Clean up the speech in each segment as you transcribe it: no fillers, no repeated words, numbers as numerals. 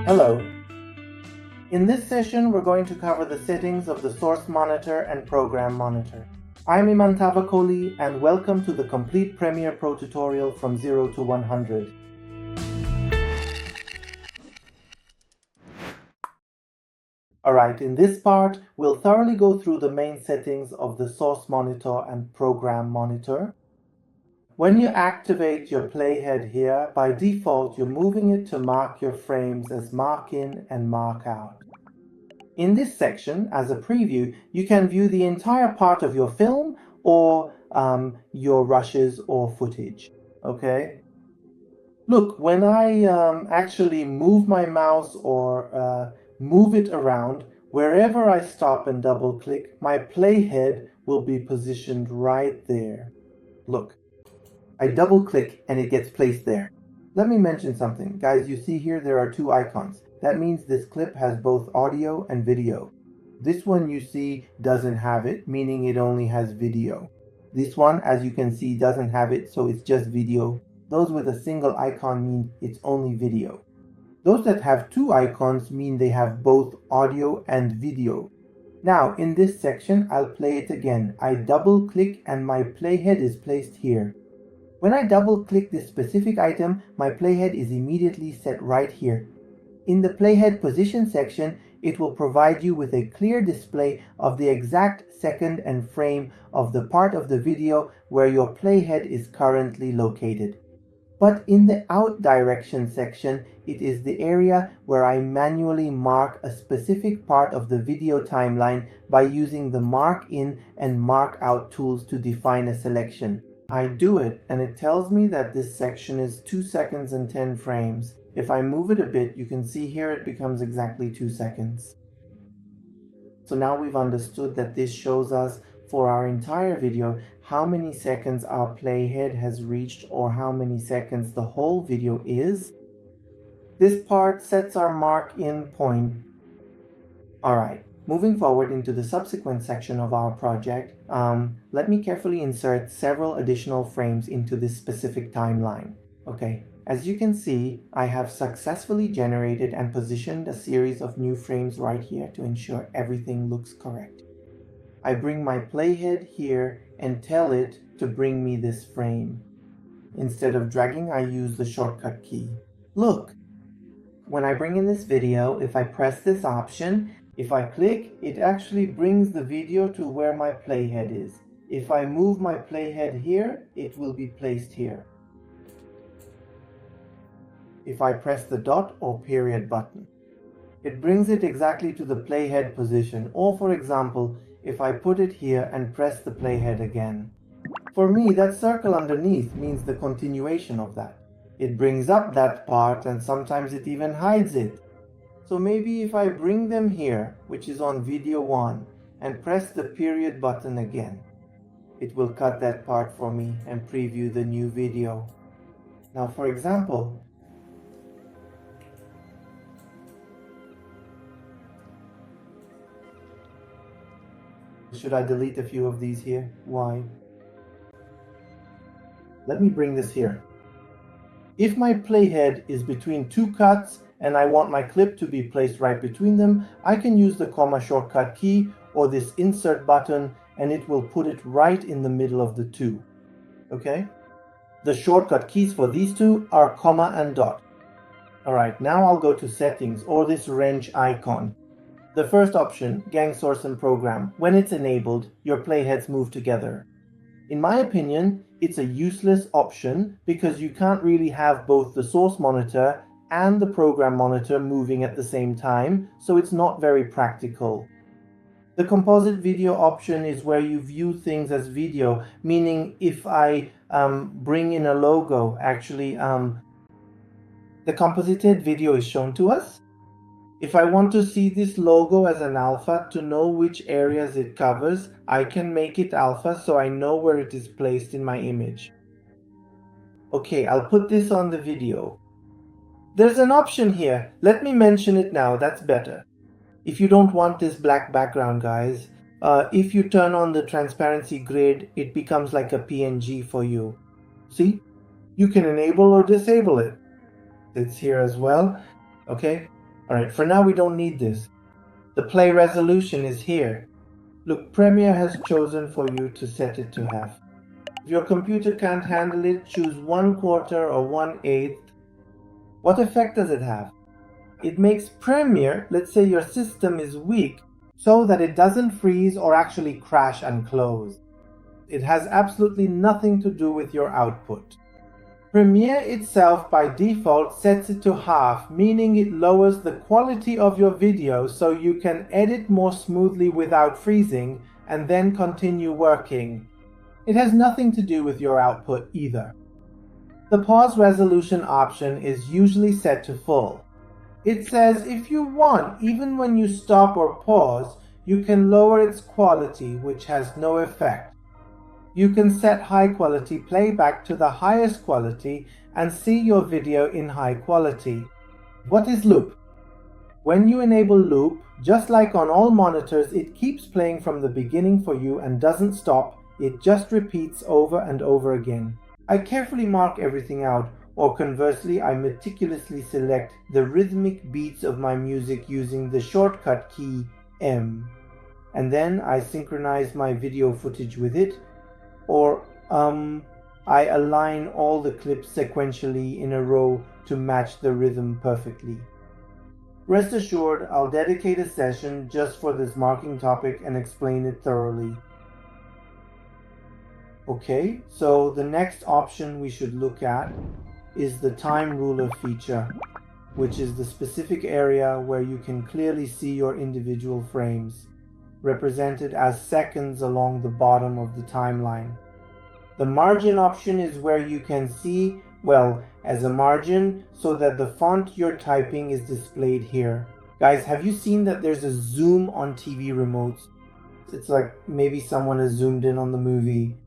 Hello. In this session, we're going to cover the settings of the source monitor and program monitor. I'm Iman and welcome to the complete Premiere Pro tutorial from 0 to 100. Alright, in this part, we'll thoroughly go through the main settings of the source monitor and program monitor. When you activate your playhead here, by default, you're moving it to mark your frames as mark in and mark out. In this section, as a preview, you can view the entire part of your film or your rushes or footage. Okay? Look, when I actually move my mouse or move it around, wherever I stop and double click, my playhead will be positioned right there. Look, I double click and it gets placed there. Let me mention something. Guys, you see here there are two icons. That means this clip has both audio and video. This one you see doesn't have it, meaning it only has video. This one, as you can see, doesn't have it, so it's just video. Those with a single icon mean it's only video. Those that have two icons mean they have both audio and video. Now, in this section, I'll play it again. I double click and my playhead is placed here. When I double click this specific item, my playhead is immediately set right here. In the playhead position section, it will provide you with a clear display of the exact second and frame of the part of the video where your playhead is currently located. But in the out direction section, it is the area where I manually mark a specific part of the video timeline by using the mark in and mark out tools to define a selection. I do it and it tells me that this section is 2 seconds and 10 frames. If I move it a bit, you can see here it becomes exactly 2 seconds. So now we've understood that this shows us for our entire video how many seconds our playhead has reached or how many seconds the whole video is. This part sets our mark in point. Alright. Moving forward into the subsequent section of our project, let me carefully insert several additional frames into this specific timeline. Okay, as you can see, I have successfully generated and positioned a series of new frames right here to ensure everything looks correct. I bring my playhead here and tell it to bring me this frame. Instead of dragging, I use the shortcut key. Look, when I bring in this video, if I press this option, if I click, it actually brings the video to where my playhead is. If I move my playhead here, it will be placed here. If I press the dot or period button, it brings it exactly to the playhead position. Or for example, if I put it here and press the playhead again. For me, that circle underneath means the continuation of that. It brings up that part and sometimes it even hides it. So maybe if I bring them here, which is on video 1, and press the period button again, it will cut that part for me and preview the new video. Now for example, should I delete a few of these here? Why? Let me bring this here. If my playhead is between two cuts and I want my clip to be placed right between them, I can use the comma shortcut key or this insert button and it will put it right in the middle of the two. Okay? The shortcut keys for these two are comma and dot. Alright, now I'll go to settings or this wrench icon. The first option, gang source and program. When it's enabled, your playheads move together. In my opinion, it's a useless option because you can't really have both the source monitor and the program monitor moving at the same time, so it's not very practical. The composite video option is where you view things as video, meaning if I bring in a logo, actually the composited video is shown to us. If I want to see this logo as an alpha to know which areas it covers, I can make it alpha so I know where it is placed in my image. Okay, I'll put this on the video. There's an option here. Let me mention it now, that's better. If you don't want this black background, guys, if you turn on the transparency grid, it becomes like a PNG for you. See? You can enable or disable it. It's here as well. Okay? Alright, for now we don't need this. The play resolution is here. Look, Premiere has chosen for you to set it to half. If your computer can't handle it, choose 1/4 or 1/8. What effect does it have? It makes Premiere, let's say your system is weak, so that it doesn't freeze or actually crash and close. It has absolutely nothing to do with your output. Premiere itself by default sets it to half, meaning it lowers the quality of your video so you can edit more smoothly without freezing and then continue working. It has nothing to do with your output either. The pause resolution option is usually set to full. It says if you want, even when you stop or pause, you can lower its quality, which has no effect. You can set high quality playback to the highest quality and see your video in high quality. What is loop? When you enable loop, just like on all monitors, it keeps playing from the beginning for you and doesn't stop. It just repeats over and over again. I carefully mark everything out, or conversely, I meticulously select the rhythmic beats of my music using the shortcut key M. And then I synchronize my video footage with it, or I align all the clips sequentially in a row to match the rhythm perfectly. Rest assured, I'll dedicate a session just for this marking topic and explain it thoroughly. Okay, so the next option we should look at is the time ruler feature, which is the specific area where you can clearly see your individual frames, represented as seconds along the bottom of the timeline. The margin option is where you can see, well, as a margin so that the font you're typing is displayed here. Guys, have you seen that there's a zoom on TV remotes? It's like maybe someone has zoomed in on the movie.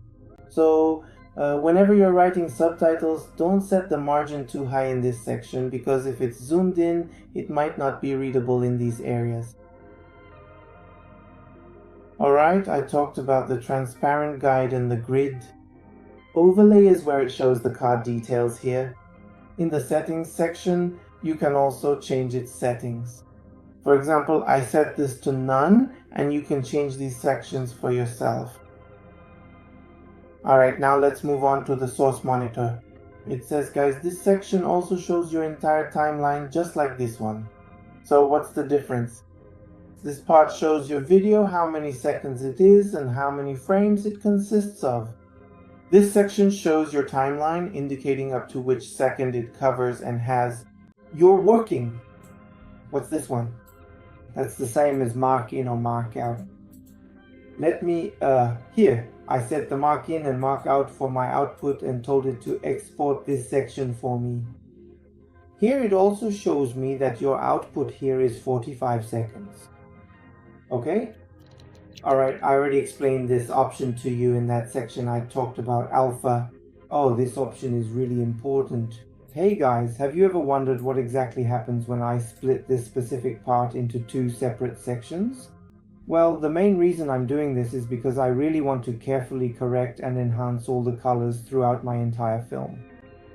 So whenever you're writing subtitles, don't set the margin too high in this section, because if it's zoomed in, it might not be readable in these areas. Alright, I talked about the transparent guide and the grid. Overlay is where it shows the card details here. In the settings section, you can also change its settings. For example, I set this to none, and you can change these sections for yourself. Alright, now let's move on to the source monitor. It says, guys, this section also shows your entire timeline just like this one. So what's the difference? This part shows your video, how many seconds it is, and how many frames it consists of. This section shows your timeline, indicating up to which second it covers and has "you're working." What's this one? That's the same as mark in or mark out. Let me, here, I set the mark in and mark out for my output and told it to export this section for me. Here it also shows me that your output here is 45 seconds. Okay? Alright, I already explained this option to you in that section I talked about alpha. Oh, this option is really important. Hey guys, have you ever wondered what exactly happens when I split this specific part into two separate sections? Well, the main reason I'm doing this is because I really want to carefully correct and enhance all the colors throughout my entire film.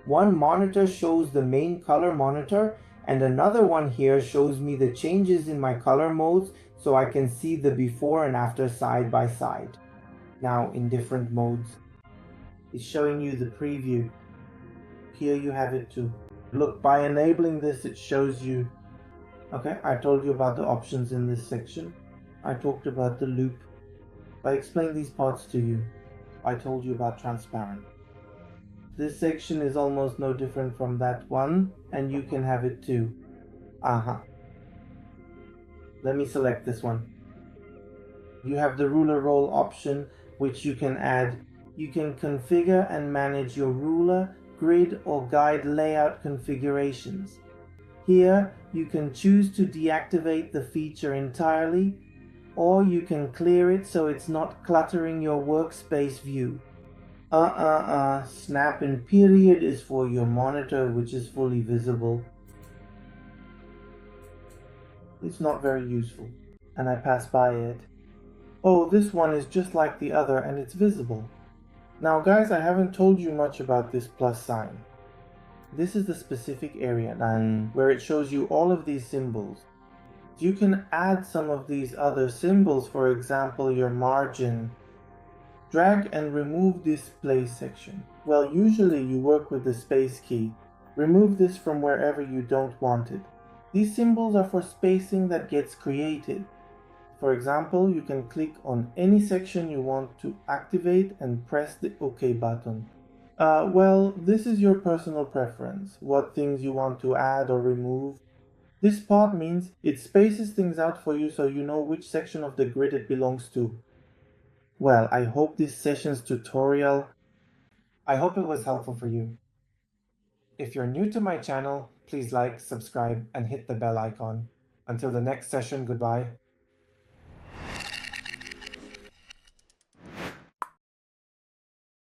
One monitor shows the main color monitor, and another one here shows me the changes in my color modes so I can see the before and after side by side. Now in different modes. It's showing you the preview. Here you have it too. Look, by enabling this it shows you. Okay, I told you about the options in this section. I talked about the loop. I explained these parts to you. I told you about transparent. This section is almost no different from that one, and you can have it too. Let me select this one. You have the ruler roll option, which you can add. You can configure and manage your ruler, grid, or guide layout configurations. Here, you can choose to deactivate the feature entirely, or you can clear it so it's not cluttering your workspace view. Snap and period is for your monitor, which is fully visible. It's not very useful, and I pass by it. Oh, this one is just like the other and it's visible. Now guys, I haven't told you much about this plus sign. This is the specific area and where it shows you all of these symbols. You can add some of these other symbols, for example, your margin. Drag and remove this place section. Well, usually you work with the space key. Remove this from wherever you don't want it. These symbols are for spacing that gets created. For example, you can click on any section you want to activate and press the OK button. Well, this is your personal preference, what things you want to add or remove. This part means it spaces things out for you so you know which section of the grid it belongs to. Well, I hope this session's tutorial, I hope it was helpful for you. If you're new to my channel, please like, subscribe, and hit the bell icon. Until the next session, goodbye.